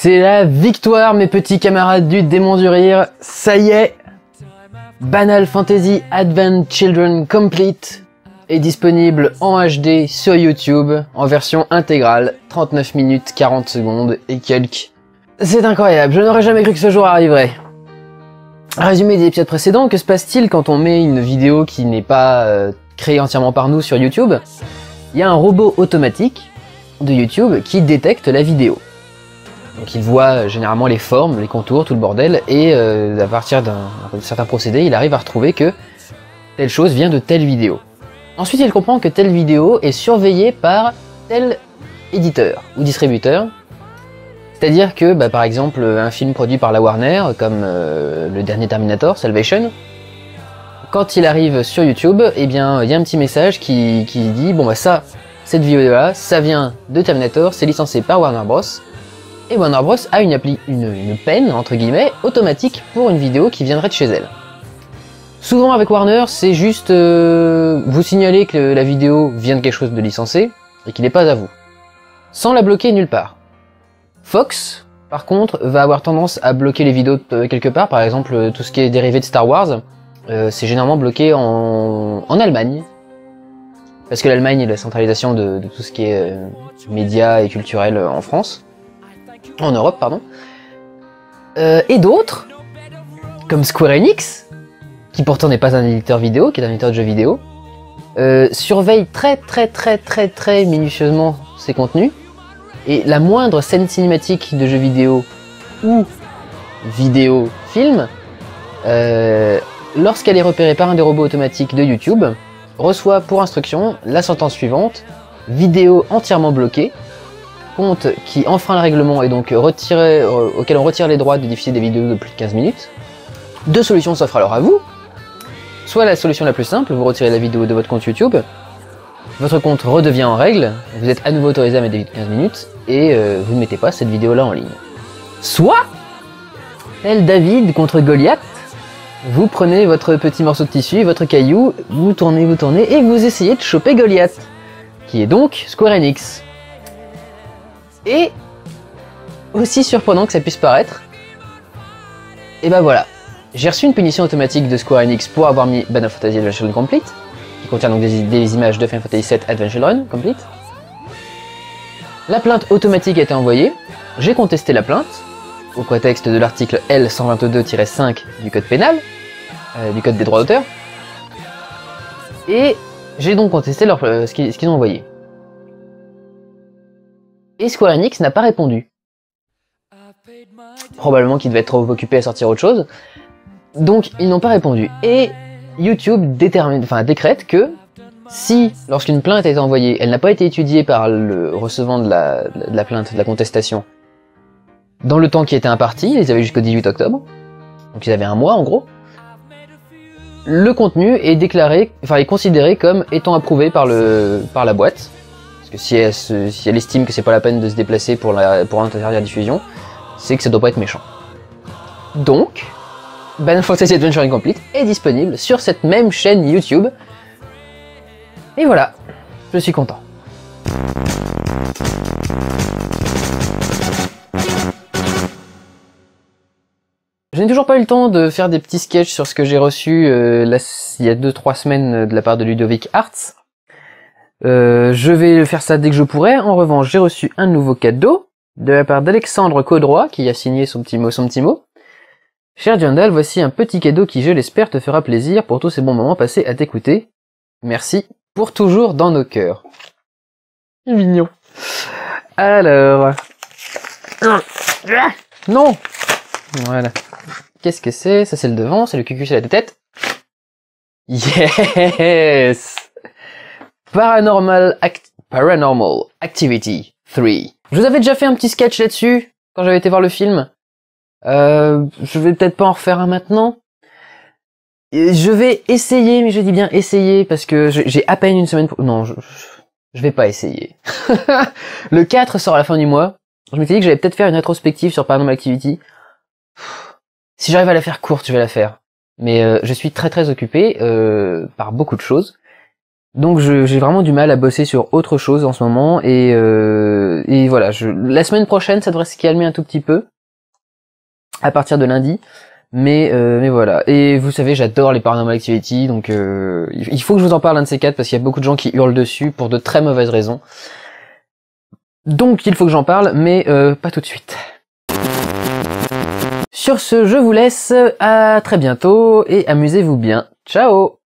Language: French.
C'est la victoire, mes petits camarades du démon du rire. Ça y est, Banal Fantasy Advent Children Complete est disponible en HD sur YouTube, en version intégrale, 39 minutes 40 secondes et quelques. C'est incroyable, je n'aurais jamais cru que ce jour arriverait. Résumé des épisodes précédents, que se passe-t-il quand on met une vidéo qui n'est pas créée entièrement par nous sur YouTube? Il y a un robot automatique de YouTube qui détecte la vidéo. Donc il voit généralement les formes, les contours, tout le bordel, et à partir d'un certain procédé, il arrive à retrouver que telle chose vient de telle vidéo. Ensuite, il comprend que telle vidéo est surveillée par tel éditeur ou distributeur. C'est-à-dire que, par exemple, un film produit par la Warner, comme le dernier Terminator, Salvation, quand il arrive sur YouTube, eh bien, il y a un petit message qui dit, bon ça, cette vidéo-là, ça vient de Terminator, c'est licencié par Warner Bros. Et Warner Bros a une peine, entre guillemets, automatique pour une vidéo qui viendrait de chez elle. Souvent avec Warner, c'est juste vous signaler que la vidéo vient de quelque chose de licencié et qu'il n'est pas à vous, sans la bloquer nulle part. Fox, par contre, va avoir tendance à bloquer les vidéos quelque part, par exemple tout ce qui est dérivé de Star Wars, c'est généralement bloqué en Allemagne, parce que l'Allemagne est la centralisation de tout ce qui est médias et culturel en France. En Europe, pardon. Et d'autres, comme Square Enix, qui pourtant n'est pas un éditeur vidéo, qui est un éditeur de jeux vidéo, surveille très minutieusement ses contenus, et la moindre scène cinématique de jeux vidéo ou vidéo-film, lorsqu'elle est repérée par un des robots automatiques de YouTube, reçoit pour instruction la sentence suivante: vidéo entièrement bloquée, compte qui enfreint le règlement et donc auquel on retire les droits de diffuser des vidéos de plus de 15 minutes. Deux solutions s'offrent alors à vous. Soit la solution la plus simple, vous retirez la vidéo de votre compte YouTube, votre compte redevient en règle, vous êtes à nouveau autorisé à mettre des vidéos de 15 minutes, et vous ne mettez pas cette vidéo-là en ligne. Soit, tel David contre Goliath, vous prenez votre petit morceau de tissu, votre caillou, vous tournez, et vous essayez de choper Goliath, qui est donc Square Enix. Et, aussi surprenant que ça puisse paraître, et voilà. J'ai reçu une punition automatique de Square Enix pour avoir mis Banal Fantasy Advent Children Complete, qui contient donc des images de Final Fantasy VII Advent Children Complete. La plainte automatique a été envoyée, j'ai contesté la plainte, au prétexte de l'article L122-5 du code pénal, du code des droits d'auteur, et j'ai donc contesté ce qu'ils ont envoyé. Et Square Enix n'a pas répondu. Probablement qu'ils devaient être trop occupés à sortir autre chose, donc ils n'ont pas répondu. Et YouTube décrète que si, lorsqu'une plainte a été envoyée, elle n'a pas été étudiée par le recevant de la plainte, de la contestation, dans le temps qui était imparti, ils avaient jusqu'au 18 octobre, donc ils avaient un mois en gros, le contenu est est considéré comme étant approuvé par la boîte, parce que si elle estime que c'est pas la peine de se déplacer pour interdire la diffusion, c'est que ça doit pas être méchant. Donc, Banal Fantasy Advent Children Complete est disponible sur cette même chaîne YouTube. Et voilà, je suis content. Je n'ai toujours pas eu le temps de faire des petits sketchs sur ce que j'ai reçu il y a 2-3 semaines de la part de Ludovic Arts. Je vais faire ça dès que je pourrai. En revanche, j'ai reçu un nouveau cadeau de la part d'Alexandre Caudroy, qui a signé son petit mot. Cher Jandal, voici un petit cadeau qui, je l'espère, te fera plaisir pour tous ces bons moments passés à t'écouter. Merci pour toujours dans nos cœurs. Mignon. Alors... Non. Voilà. Qu'est-ce que c'est? Ça c'est le devant, c'est le cucu, c'est la tête. Yes. Paranormal Activity 3. Je vous avais déjà fait un petit sketch là-dessus, quand j'avais été voir le film. Je vais peut-être pas en refaire un maintenant. Je vais essayer, mais je dis bien essayer, parce que j'ai à peine une semaine pour... Non, je vais pas essayer. Le 4 sort à la fin du mois. Je m'étais dit que j'allais peut-être faire une rétrospective sur Paranormal Activity. Si j'arrive à la faire courte, je vais la faire. Mais je suis très occupé par beaucoup de choses. Donc j'ai vraiment du mal à bosser sur autre chose en ce moment et voilà, la semaine prochaine ça devrait se calmer un tout petit peu à partir de lundi, mais voilà. Et vous savez, j'adore les Paranormal Activity, donc il faut que je vous en parle un de ces quatre parce qu'il y a beaucoup de gens qui hurlent dessus pour de très mauvaises raisons. Donc il faut que j'en parle, mais pas tout de suite. Sur ce, je vous laisse, à très bientôt et amusez-vous bien. Ciao!